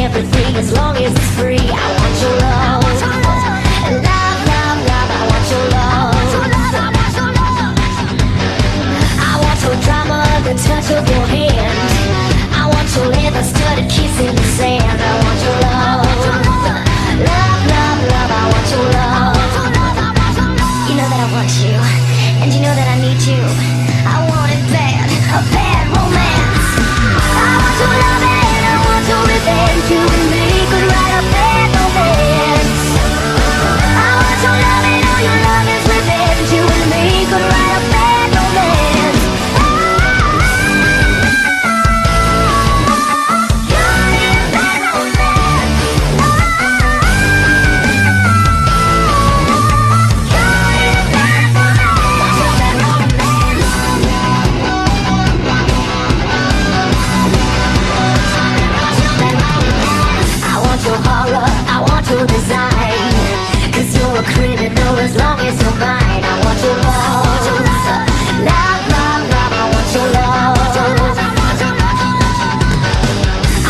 Everything as long as it's free. I want your love, love, love, love. I want your love. I want your drama, the touch of your hand. I want your leather-studded kiss in the sand. I want your love, love, love, love. I want your love. You know that I want you, and you know that I need you. I want it bad, a bad romance. I want your love and I want your revenge. You and me could write a bad romance. I want your love and all your love is revenge. You and me could write a bad romance. Your design, 'cause you're a criminal as long as you're mine. I want your love, love, love, love. I want your love.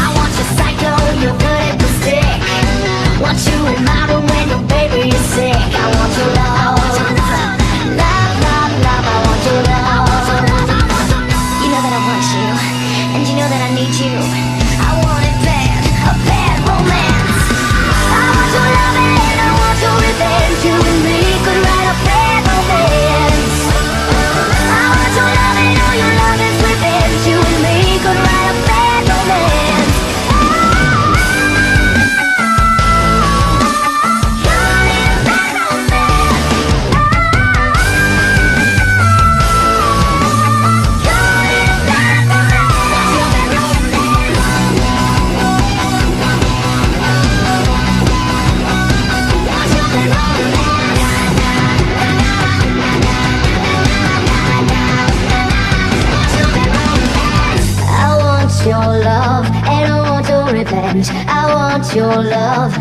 I want your psycho, you're good at the stick. Want you in my room when your baby is sick. I want your love, love, love, love. I want your love. You know that I want you, and you know that I need you. I want it bad, a bad romance. I want your love and I want your revenge. You and me could write a bad romance. I want your love and all your love is revenge. You and me could write a bad romance. Your love and I want your revenge. I want your love.